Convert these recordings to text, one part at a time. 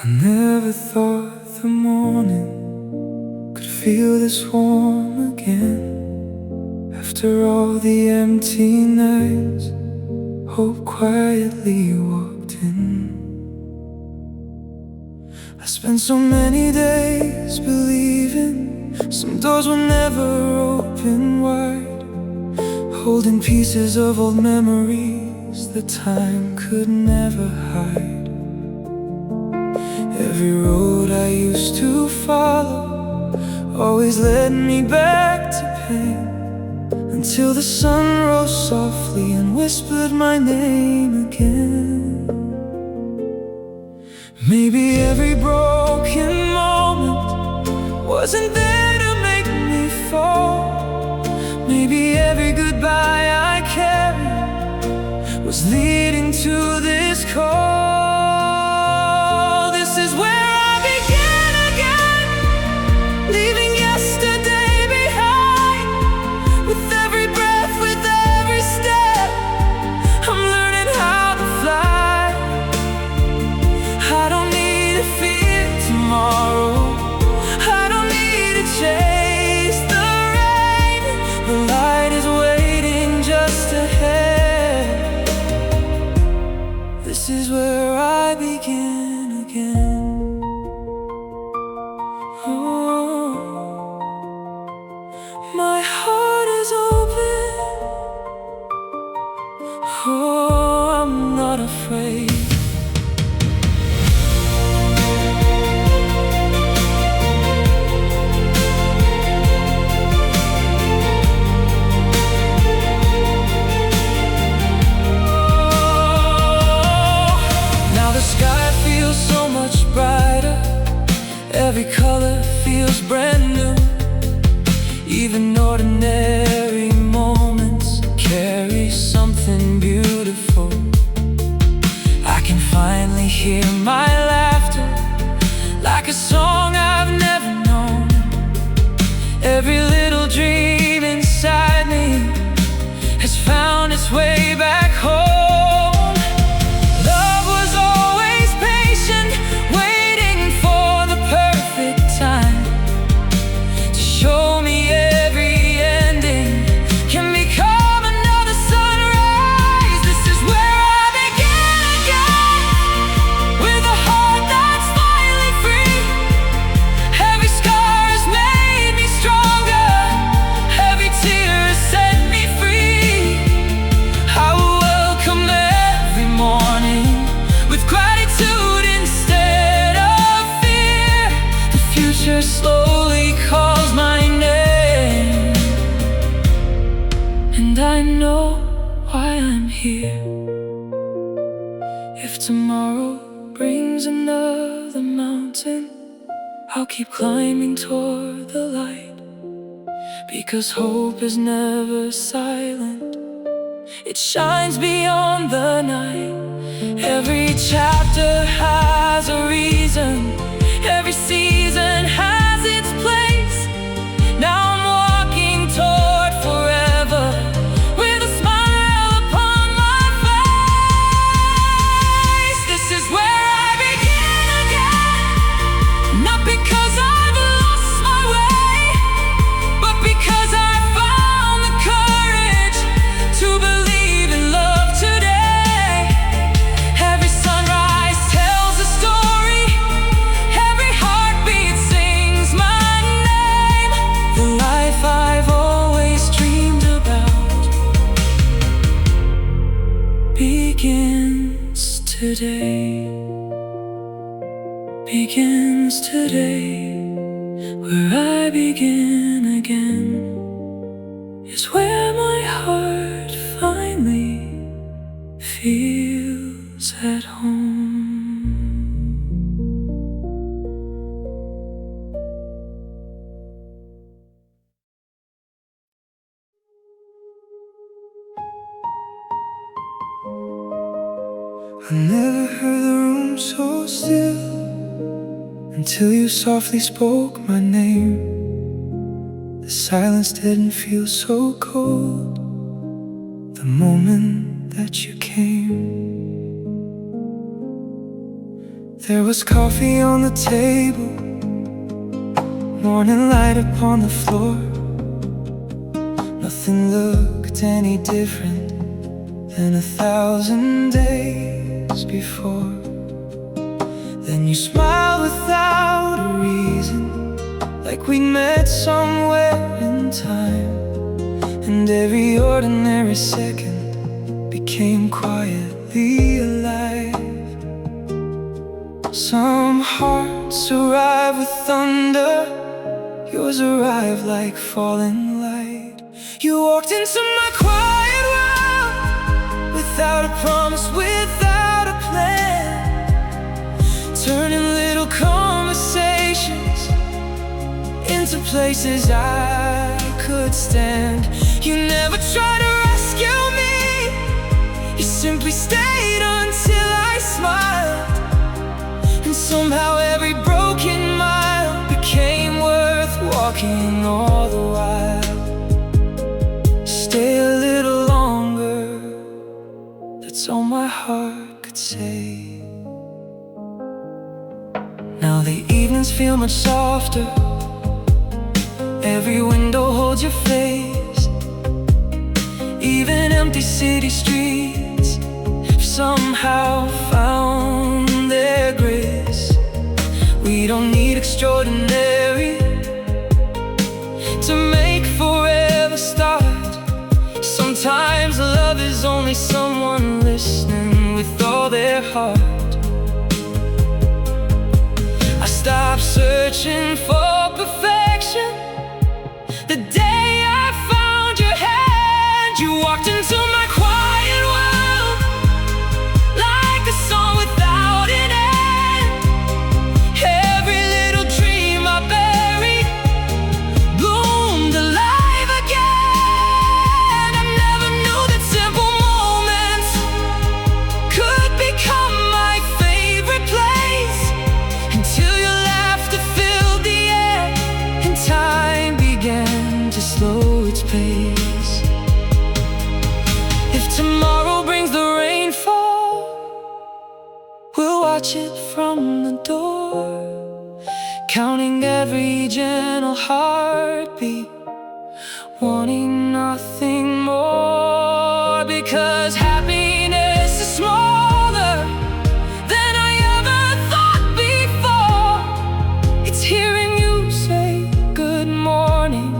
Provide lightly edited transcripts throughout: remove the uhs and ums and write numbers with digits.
I never thought the morning could feel this warm again. After all the empty nights, hope quietly walked in. I spent so many days believing some doors will never open wide, holding pieces of old memories that time could never hide. Every road I used to follow always led me back to pain, until the sun rose softly and whispered my name again. Maybe every broken moment wasn't there to make me fall. Maybe every goodbye I carried was leading to this call. This is where I begin again, leaving yesterday behind. With every breath, with every step, I'm learning how to fly. I don't need to fear tomorrow, I don't need to chase the rain. The light is waiting just ahead. This is where I begin again. Oh, my heart is open. Oh, I'm not afraid. So much brighter, every color feels brand new. Even ordinary moments carry something beautiful. I can finally hear my laughter, like a song I've never known. Every little dream inside me has found its way back home. Slowly calls my name, and I know why I'm here. If tomorrow brings another mountain, I'll keep climbing toward the light, because hope is never silent, it shines beyond the night. Every chapter has a reason, every season has its place. Now I'm walking toward forever, with a smile upon my face. This is where I begin again, not because I've lost my way, but because I found the courage to believe in love today. Every sunrise tells a story, every heartbeat sings my name. The life I've always dreamed about begins today. Begins today. Where I begin again is where my heart finally feels at home. I never heard the room so still until you softly spoke my name. The silence didn't feel so cold the moment that you came. There was coffee on the table, morning light upon the floor. Nothing looked any different than 1,000 days before. Then you smiled without a reason, like we met somewhere in time. And every ordinary second became quietly alive. Some hearts arrive with thunder, yours arrived like falling light. You walked into my quiet world, without a promise, without a plan, turning little conversations into places I could stand. You never tried to rescue me, you simply stayed until I smiled. And somehow every broken mile became worth walking all the while. Stay a little longer, that's all my heart could say. Now the evenings feel much softer, every window holds your face. Even empty city streets have somehow found their grace. We don't need extraordinary to make forever start. Sometimes love is only someone listening with all their heart. I stopped searching for perfection the day I found your hand. You walked into my quiet world like a song without an end. Every little dream I buried bloomed alive again. I never knew that simple moments could become my favorite place, until your laughter filled the air and time began to slow its pace. If tomorrow brings the rainfall, we'll watch it from the door, counting every gentle heartbeat, wanting nothing more. Because happiness is smaller than I ever thought before. It's hearing you say good morning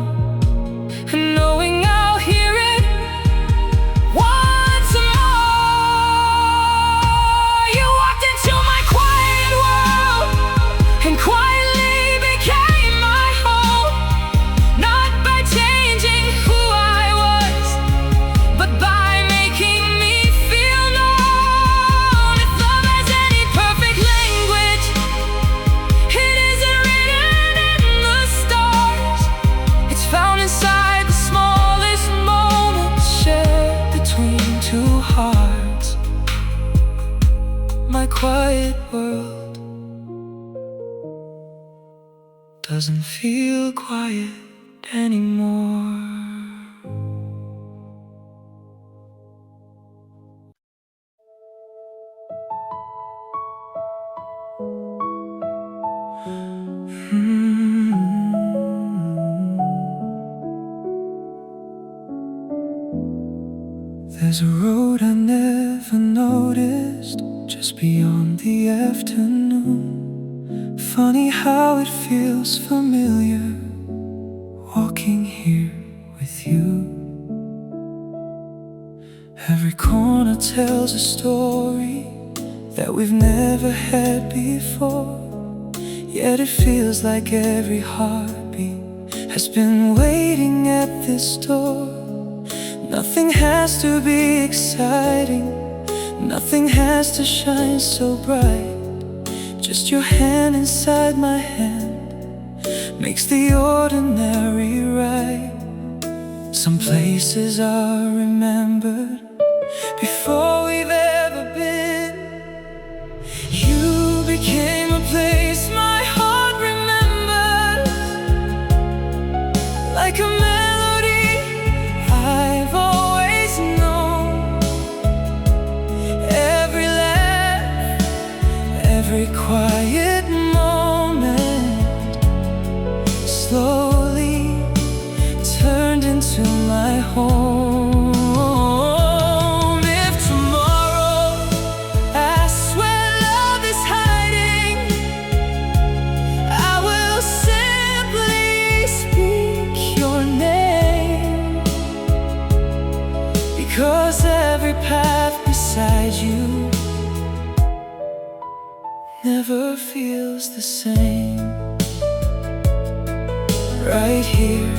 and knowing I'll hear it once more. You walked into my quiet world and quietly became my home. Not by changing who I was, but by making me feel known. If love has any perfect language, it isn't written in the stars. It's found inside the smallest moments shared between two hearts. My quiet world doesn't feel quiet anymore. There's a road I never noticed just beyond the afternoon. Funny how it feels familiar, walking here with you. Every corner tells a story that we've never had before. Yet it feels like every heartbeat has been waiting at this door. Nothing has to be exciting, nothing has to shine so bright. Just your hand inside my hand makes the ordinary right. Some places are remembered before we've ever been. You became a place my heart remembers, like a melody I've always known. Every laugh, every every quiet moment slowly turned into my home. If tomorrow asks where love is hiding, I will simply speak your name, because every path beside you never feels the same. Right here,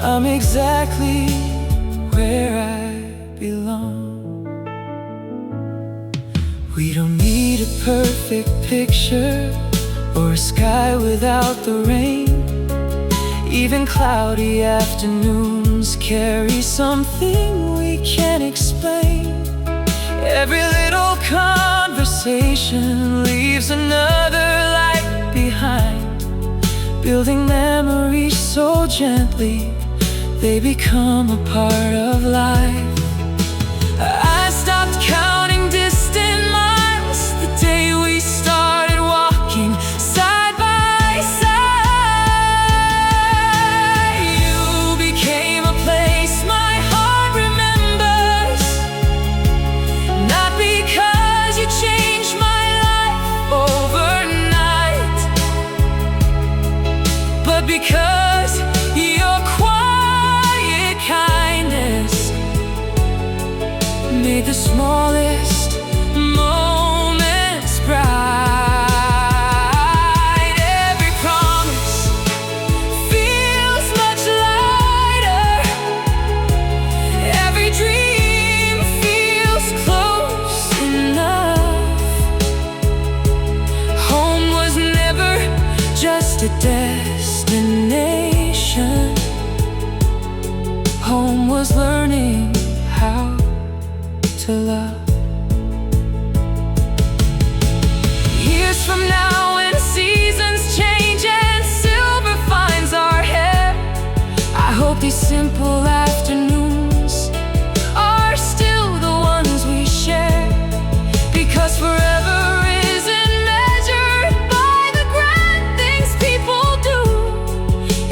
I'm exactly where I belong. We don't need a perfect picture or a sky without the rain. Even cloudy afternoons carry something we can't explain. Every little conversation leaves another light behind, building memories so gently they become a part of life. I stopped counting distant miles the day we started walking side by side. You became a place my heart remembers, not because you changed my life overnight, but because your quiet kindness made the smallest moments bright. Every promise feels much lighter, every dream feels close enough. Home was never just a destination. Home was learning how to love. Years from now, when seasons change and silver finds our hair, I hope these simple afternoons are still the ones we share, because forever isn't measured by the grand things people do.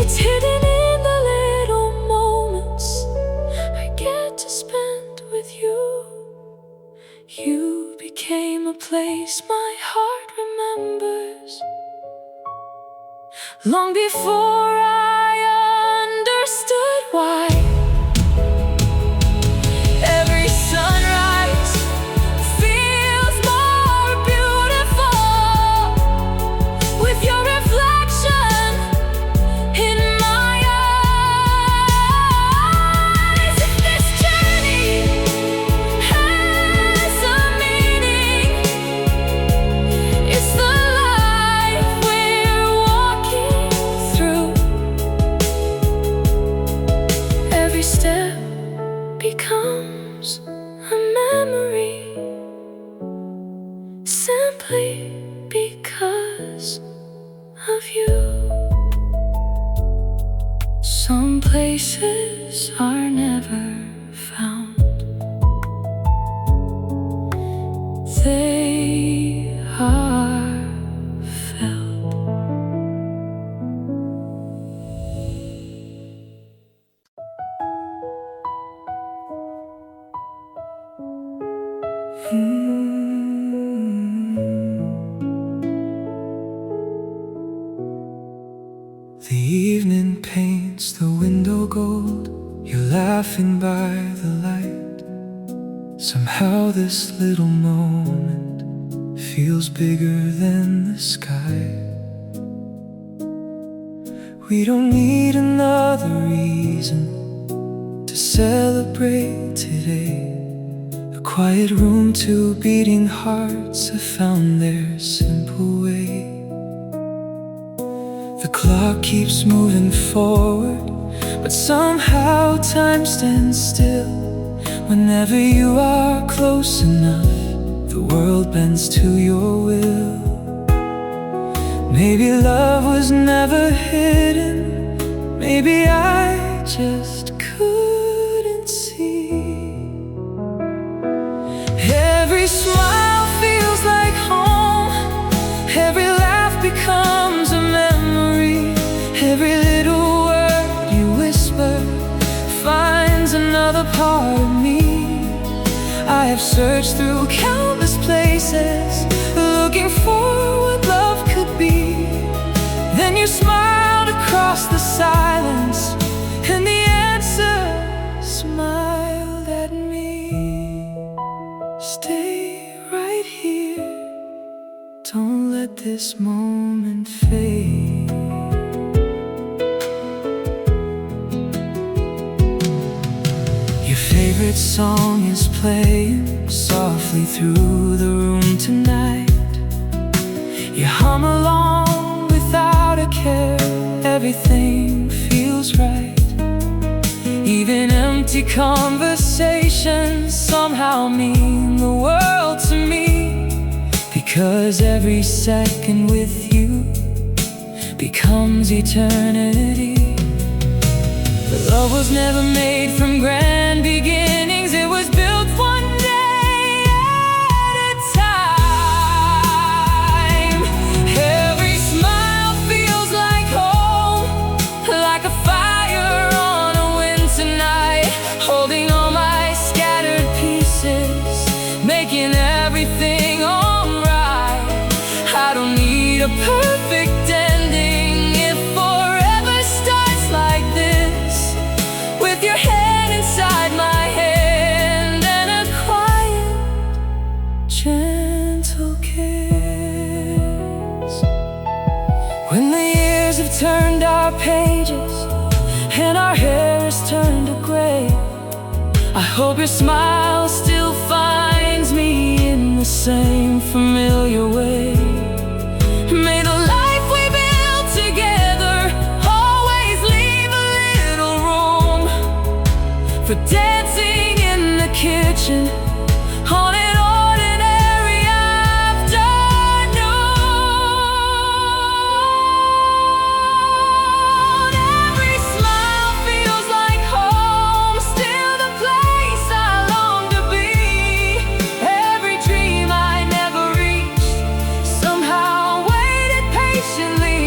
It's hidden in the little moments I get to spend with you. You became a place my heart remembers, long before I understood why. Every sunrise feels more beautiful with your reflection in my eyes. If this journey has a meaning, it's the life we're walking through. Every step becomes a memory, simply because of you. Some places are never found, they are felt. The evening paints the window gold. You're laughing by the light. Somehow this little moment feels bigger than the sky. We don't need another reason to celebrate today. A quiet room, two beating hearts have found their simple way. The clock keeps moving forward, but somehow time stands still. Whenever you are close enough, the world bends to your will. Maybe love was never hidden, maybe I just couldn't see. Every smile feels searched through countless places, looking for what love could be. Then you smiled across the silence, and the answer smiled at me. Stay right here, don't let this moment fade. Your favorite song is playing softly through the room tonight. You hum along without a care, everything feels right. Even empty conversations somehow mean the world to me, because every second with you becomes eternity. But love was never made from grand beginnings, it was built one day at a time. Every smile feels like home, like a fire on a winter night, holding all my scattered pieces, making everything alright. I don't need a perfect ending if forever starts like this, with your hand inside my hand and a quiet, gentle kiss. When the years have turned our pages and our hair has turned to gray, I hope your smile still finds me in the same familiar way. May the life we built together always leave a little room for dancing in the kitchen on an ordinary afternoon. Every smile feels like home, still the place I long to be. Every dream I never reached somehow waited patiently.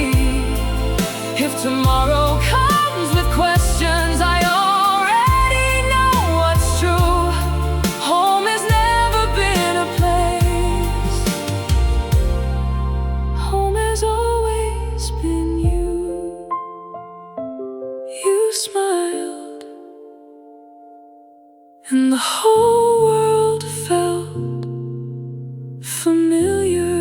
If tomorrow comes with questions, I already know what's true. Home has never been a place, home has always been you. You smiled, and the whole world felt familiar.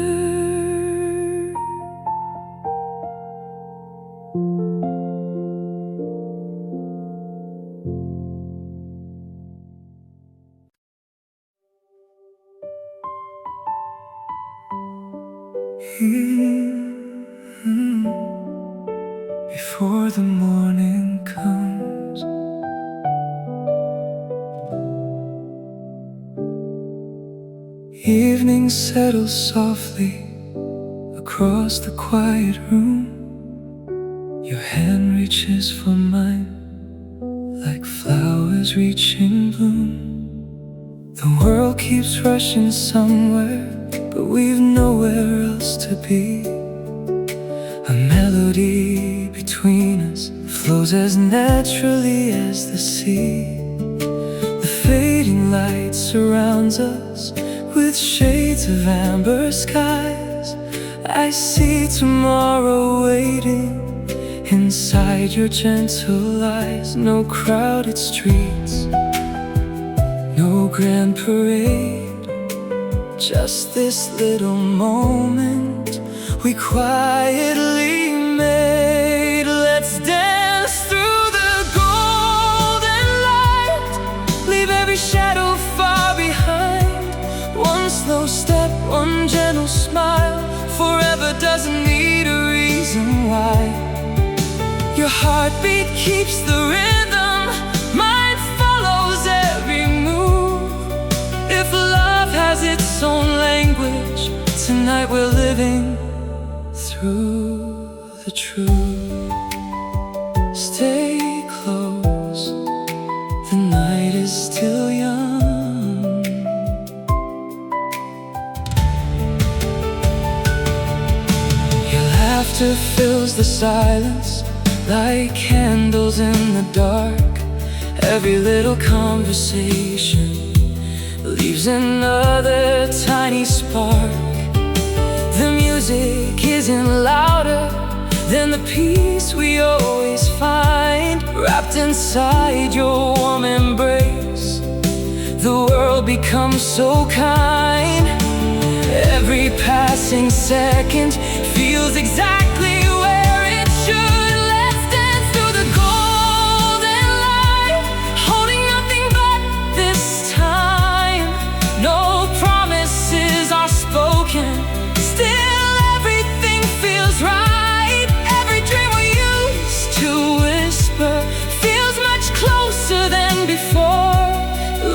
Before the morning comes, evening settles softly across the quiet room. Your hand reaches for mine like flowers reaching bloom. The world keeps rushing somewhere, but we've nowhere else to be. A melody between us flows as naturally as the sea. The fading light surrounds us with shades of amber skies. I see tomorrow waiting inside your gentle eyes. No crowded streets, no grand parade, just this little moment we quietly made. Let's dance through the golden light, leave every shadow far behind. One slow step, one gentle smile, forever doesn't need a reason why. Your heartbeat keeps the rhythm, mine follows every move. If love has its own language, tonight we're living through the truth. Stay close, the night is still young. Your laughter fills the silence like candles in the dark. Every little conversation leaves another tiny spark. The music isn't louder than the peace we always find. Wrapped inside your warm embrace, the world becomes so kind. Every passing second feels exactly where it should. Let's dance through the golden light, holding nothing but this time. No promises are spoken, still everything feels right. Every dream we used to whisper feels much closer than before.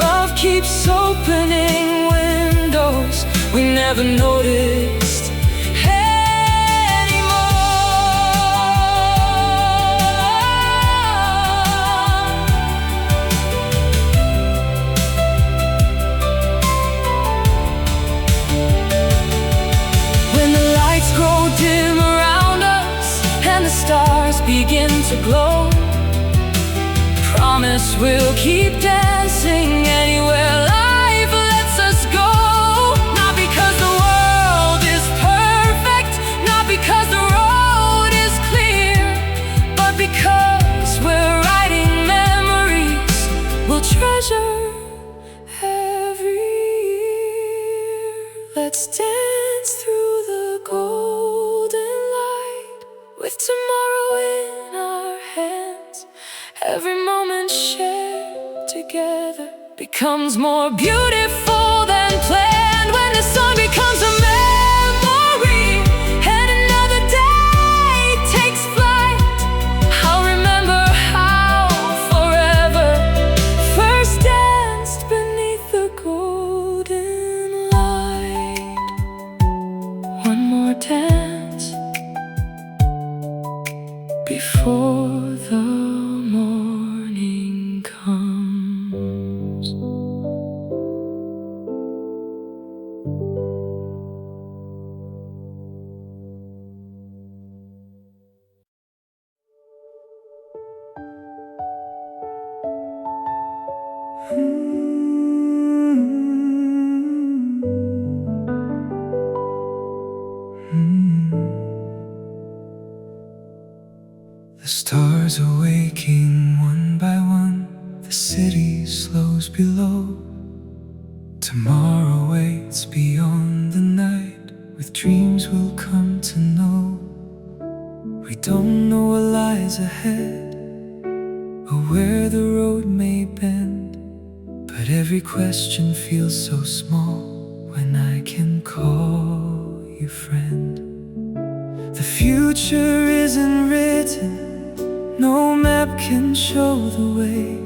Love keeps opening windows we never noticed anymore. When the lights grow dim around us and the stars begin to glow, promise we'll keep dancing anywhere life lets us go. Not because the world is perfect, not because the road is clear, but because we're writing memories we'll treasure every year. Let's dance through the golden light with tomorrow in our hands. Every moment shared together becomes more beautiful than planned. When the song becomes a memory and another day takes flight, I'll remember how forever first danced beneath the golden light. One more dance before the morning comes. The stars are waking one by one, the city slows below. Tomorrow waits beyond the night, with dreams we'll come to know. We don't know what lies ahead, or where the road may bend, but every question feels so small when I can call you friend. The future isn't written, no map can show the way.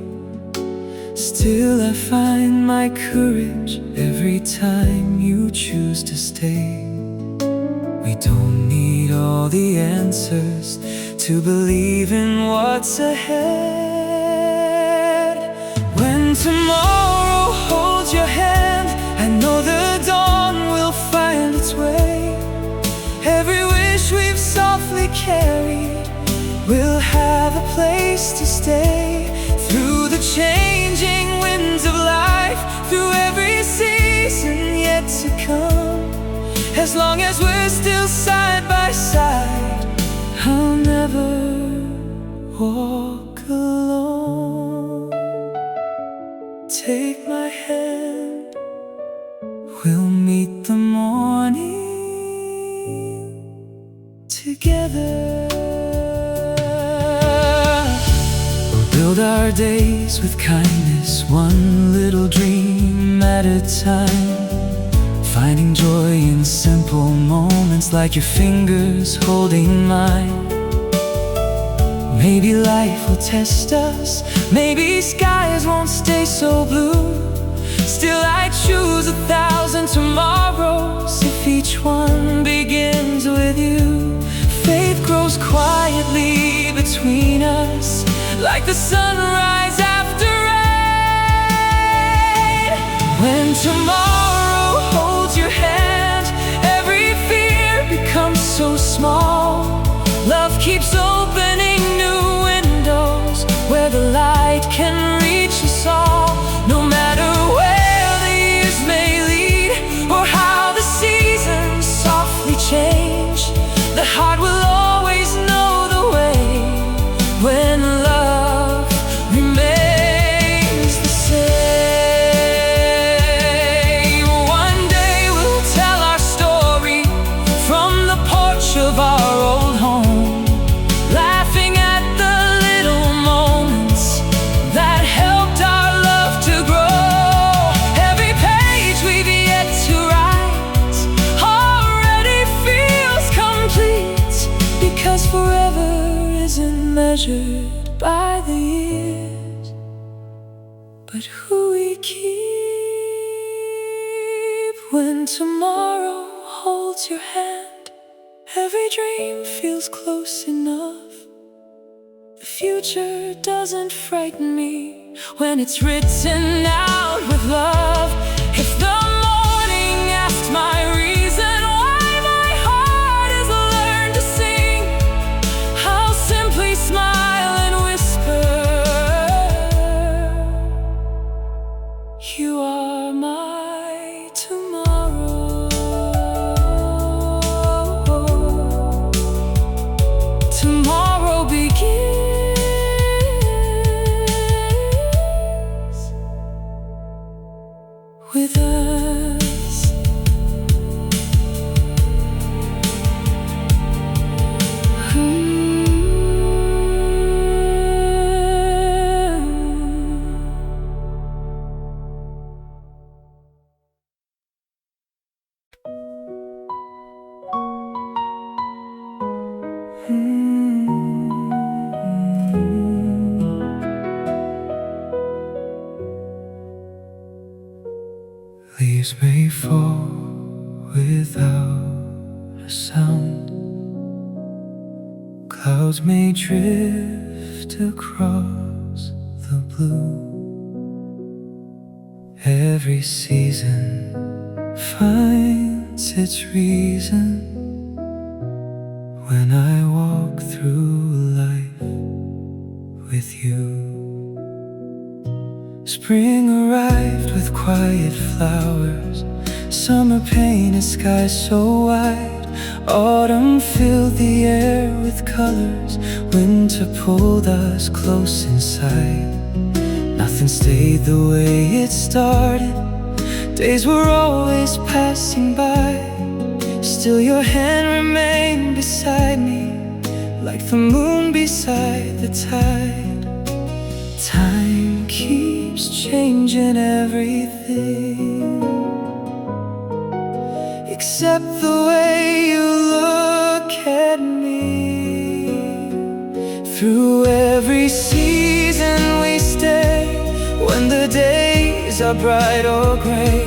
Still I find my courage every time you choose to stay. We don't need all the answers to believe in what's ahead. When tomorrow holds your hand, I know the dawn will find its way. Every wish we've softly carried will have a place to stay. Through the changing winds of life, through every season yet to come, as long as we're still side by side, I'll never walk alone. Take my hand, we'll meet the morning together. Build our days with kindness, one little dream at a time. Finding joy in simple moments, like your fingers holding mine. Maybe life will test us, maybe skies won't stay so blue. Still I choose 1,000 tomorrows if each one begins with you. Faith grows quietly between us, like the sunrise after rain. When tomorrow holds your hand, every fear becomes so small. Love keeps opening new windows where the light can reach us all. No matter where the years measured by the years, but who we keep when tomorrow holds your hand. Every dream feels close enough. The future doesn't frighten me when it's written out with love. If the morning asked my reason why my heart has learned to sing, I'll simply smile and whisper, you are my tomorrow. Tomorrow begins with us. Leaves may fall without a sound. Clouds may drift across the blue. Every season finds its reason when I walk through life with you. Spring arrived with quiet flowers. Summer painted skies so wide. Autumn filled the air with colors. Winter pulled us close inside. Nothing stayed the way it started. Days were always passing by. Still your hand remained beside me, like the moon beside the tide. Time keeps changing everything, except the way you look at me. Through every season we stay, when the days are bright or gray.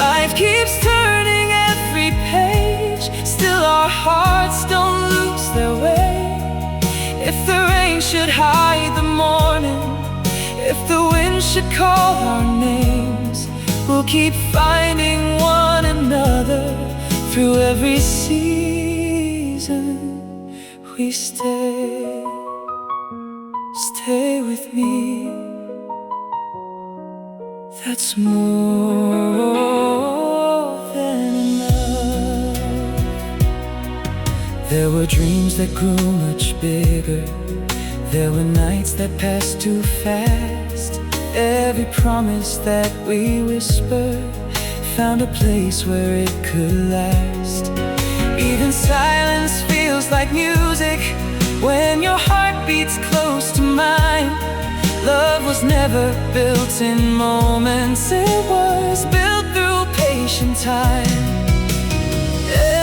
Life keeps turning every page, still our hearts don't lose their way. If the rain should hide the morning, if the wind should call our names, we'll keep finding one another. Through every season we stay. Stay with me, that's more than enough. There were dreams that grew much bigger. There were nights that passed too fast. Every promise that we whispered found a place where it could last. Even silence feels like music when your heart beats close to mine. Love was never built in moments, it was built through patient time.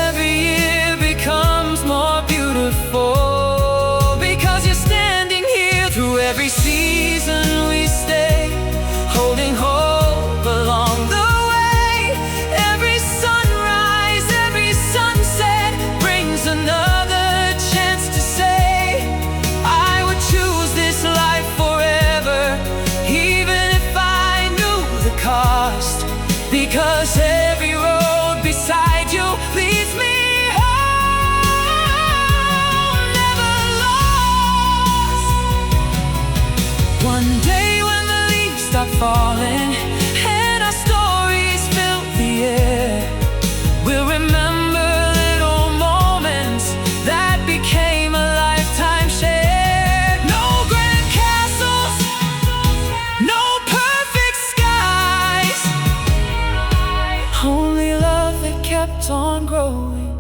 Every year becomes more beautiful because you're standing here. Through every season we stay, holding hope along the way. Every sunrise, every sunset brings another chance to say, I would choose this life forever, even if I knew the cost. Because every road beside you leads me home, never lost. One day when the leaves stop falling and our stories fill the air, we'll remember little moments that became a lifetime share. No grand castles, no perfect skies, only love that kept on growing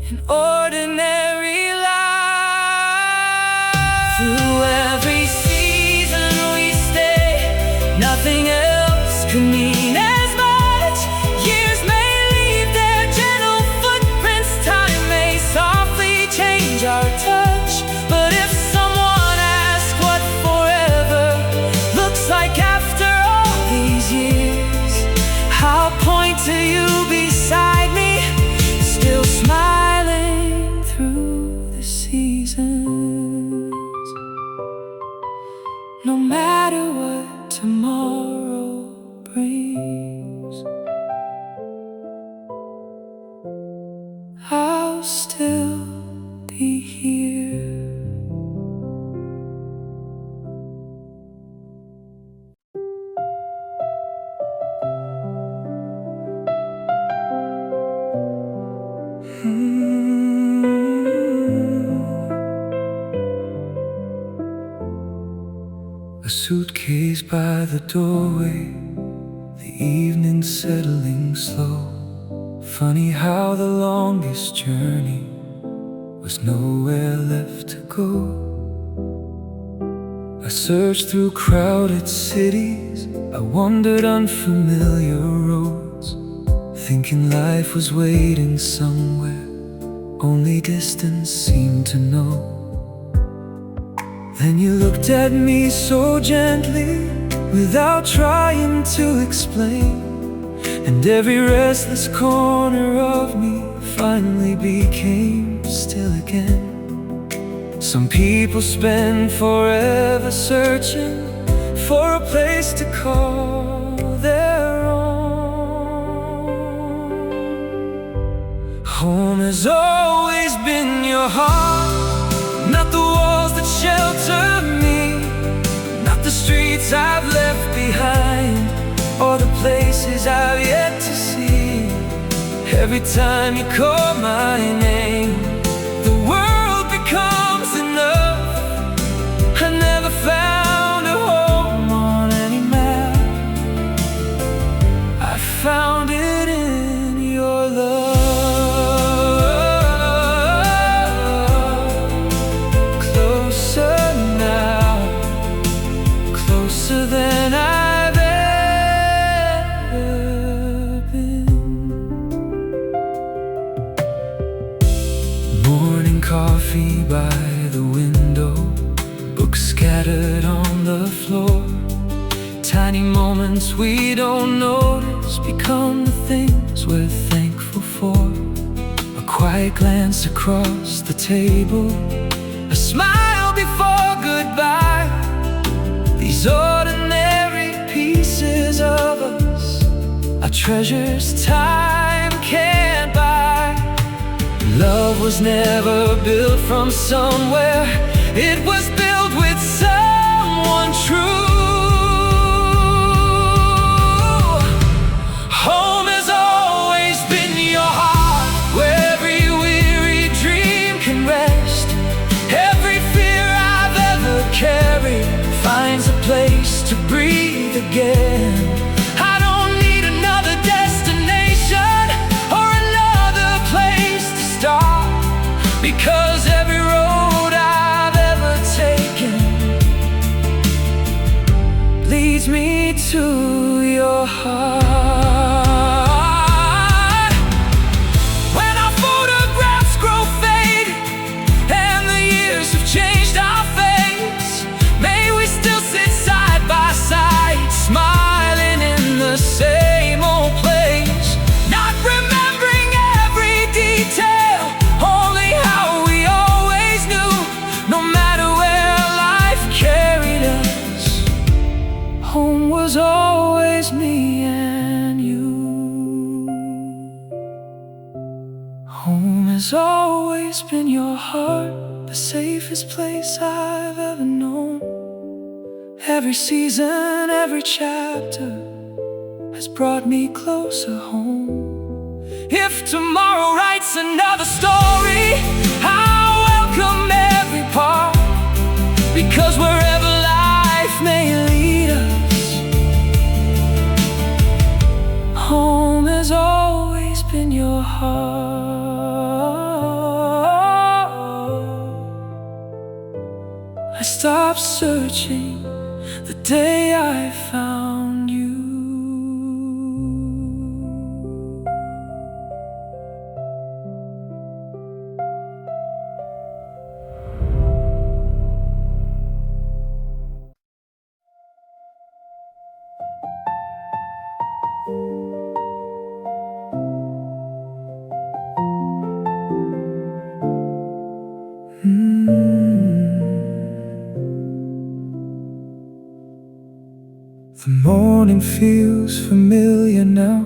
in ordinary life. Through every season we stay, nothing else could mean as much. Years may leave their gentle footprints, time may softly change our touch, but if someone I'll still be here. A suitcase by the doorway, the evening settling slow. Funny how the longest journey was nowhere left to go. I searched through crowded cities, I wandered unfamiliar roads, thinking life was waiting somewhere only distance seemed to know. Then you looked at me so gently, without trying to explain, and every restless corner of me finally became still again. Some people spend forever searching for a place to call their own. Home has always been your heart, not the walls that shelter me, not the streets I've left behind, or the places I've yet to see. Every time you call my name, the world becomes enough. I never found a home on any map, I found it in your love. Closer now, closer than I've ever been. Morning coffee by the window, books scattered on the floor. Tiny moments we don't notice become the things we're thankful for. A quiet glance across the table, a smile before goodbye. These ordinary pieces of us are treasures time can't buy. Love was never built from somewhere, it was built with someone true. Home has always been your heart, where every weary dream can rest. Every fear I've ever carried finds a place to breathe again. I don't need another destination or another place to start, because every road I've ever taken leads me to your heart. When our photographs grow faded and the years have changed our face, may we still sit side by side, smiling in the same old place, not remembering every detail, only how we always knew. No matter where life carried us, home was always me and you. Home has always been your heart, the safest place I've ever known. Every season, every chapter has brought me closer home. If tomorrow writes another story, I'll welcome every part, because wherever life may lead us, home has always been your heart. I stopped searching the day I found you. The morning feels familiar now,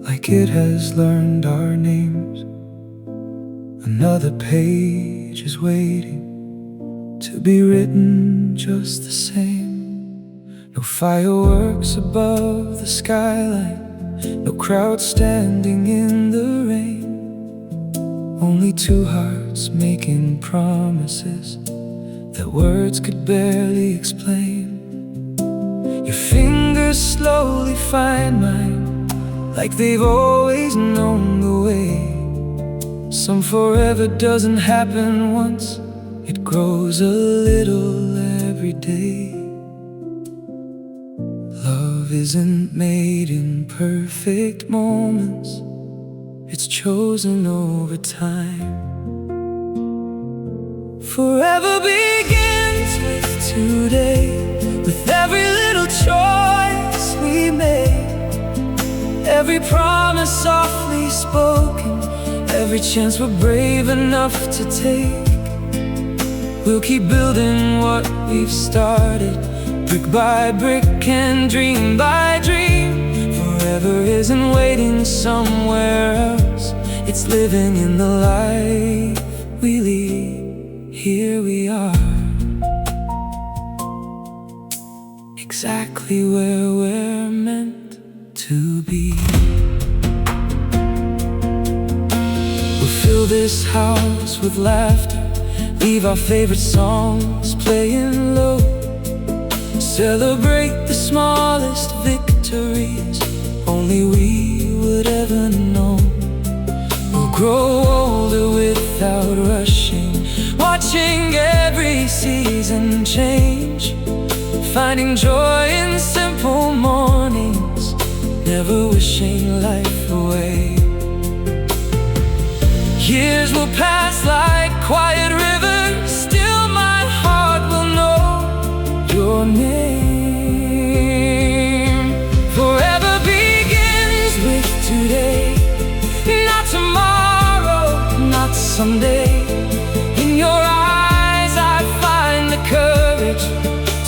like it has learned our names. Another page is waiting to be written just the same. No fireworks above the skyline, no crowd standing in the rain. Only two hearts making promises that words could barely explain. Your fingers slowly find mine, like they've always known the way. Some forever doesn't happen once, it grows a little every day. Love isn't made in perfect moments, it's chosen over time. Forever begins with today, with every little choice we made, every promise softly spoken, every chance we're brave enough to take. We'll keep building what we've started, brick by brick and dream by dream. Forever isn't waiting somewhere else, it's living in the life we lead. Here we are, exactly where we're meant to be. We'll fill this house with laughter, leave our favorite songs playing low, celebrate the smallest victories only we would ever know. We'll grow older without rushing, watching every season change, finding joy in simple mornings, never wishing life away. Years will pass like quiet rivers, still my heart will know your name. Forever begins with today, not tomorrow, not someday. In your eyes I find the courage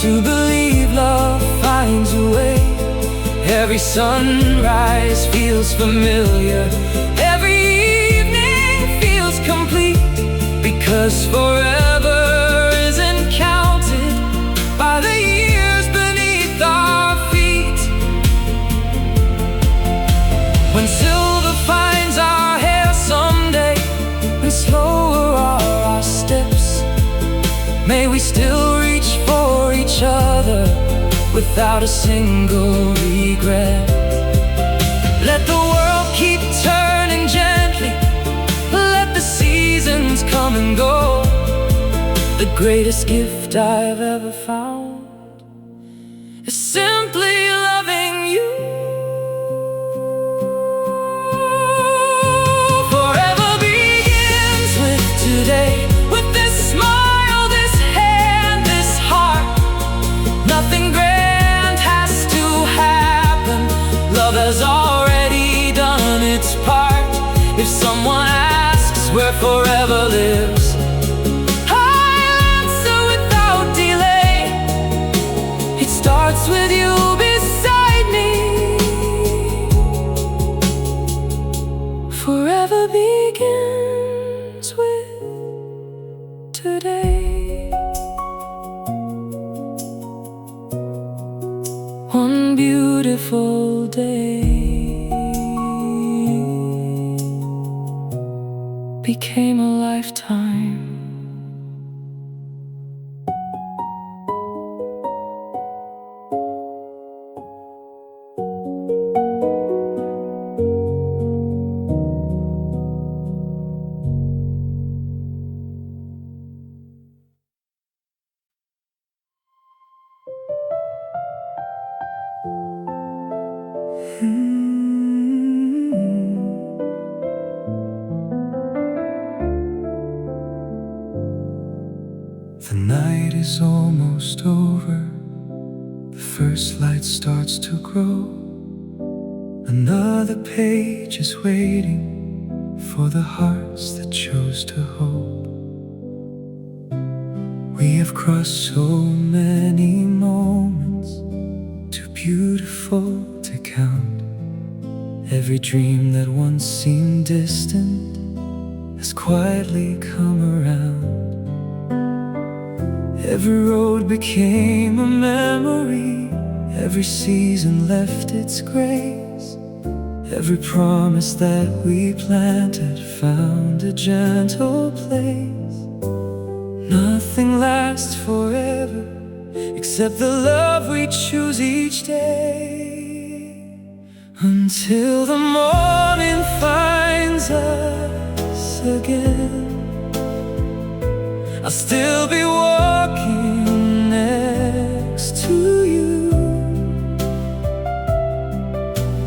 to believe love finds a way. Every sunrise feels familiar, every evening feels complete, because forever isn't counted by the years beneath our feet. When silver finds our hair someday, when slower are our steps, may we still reach for each other without a single regret. Let the world keep turning gently, let the seasons come and go. The greatest gift I've ever found is simply loving you. Forever begins with today, with this smile, this hand, this heart. Nothing grand has to happen, love has already done its part. If someone asks where forever lives, I'll answer without delay. It starts with you beside me. Forever begins with today. One beautiful day became a lifetime. The night is almost over, the first light starts to grow. Another page is waiting for the hearts that chose to hope. We have crossed so many moments, too beautiful to count. Every dream that once seemed distant has quietly come around. Every road became a memory, every season left its grace. Every promise that we planted found a gentle place. Nothing lasts forever except the love we choose each day. Until the morning finds us again, I'll still be walking next to you.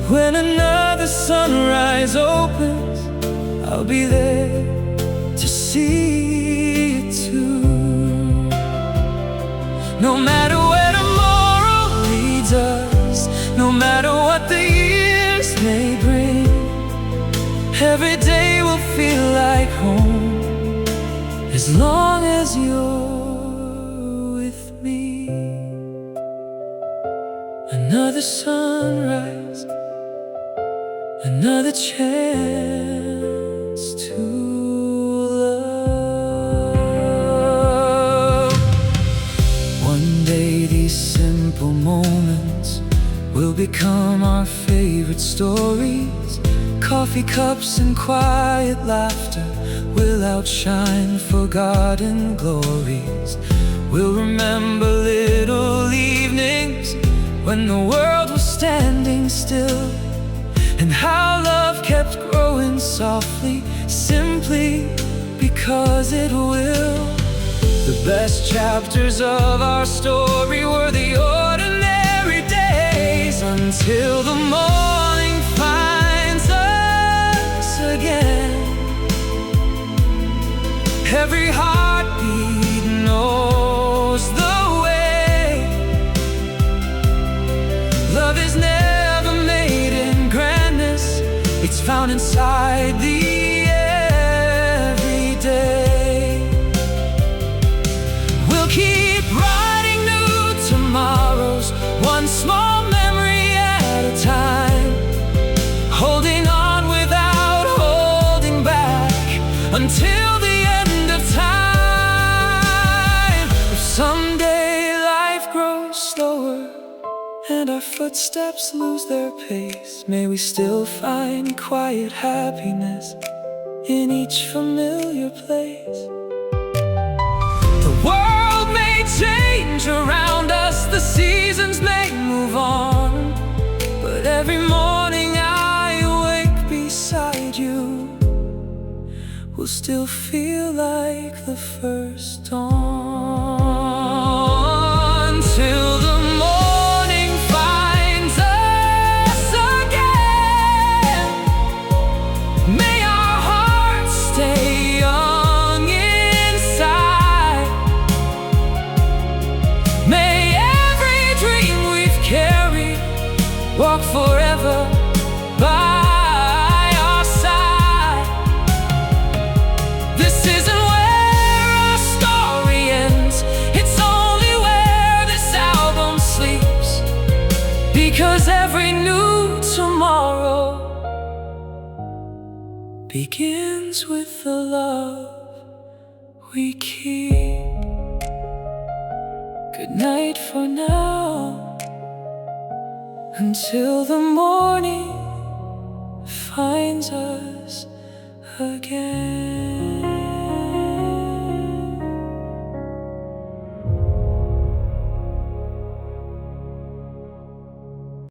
When another sunrise opens, I'll be there to see it too. No matter where tomorrow leads us, no matter what the years may bring, every day will feel like home as long as you're with me. Another sunrise, another chance to love. One day these simple moments will become our favorite stories. Coffee cups and quiet laughter will outshine forgotten glories. We'll remember little evenings when the world was standing still, and how love kept growing softly, simply because it will. The best chapters of our story were the ordinary days, until the morning finds us again. Every heartbeat knows the way. Love is never made in grandness, it's found inside the everyday. We'll keep writing new tomorrows, one small memory at a time, holding on without holding back until the end of time. If someday life grows slower and our footsteps lose their pace, may we still find quiet happiness in each familiar place. The world may change around us, the seasons may move on, but every morning I awake beside you will still feel like the first dawn. Till the morning finds us again, may our hearts stay young inside. May every dream we've carried walk forever by our side. This isn't where our story ends, it's only where this album sleeps, because every new tomorrow begins with the love we keep. Good night for now, until the morning finds us again.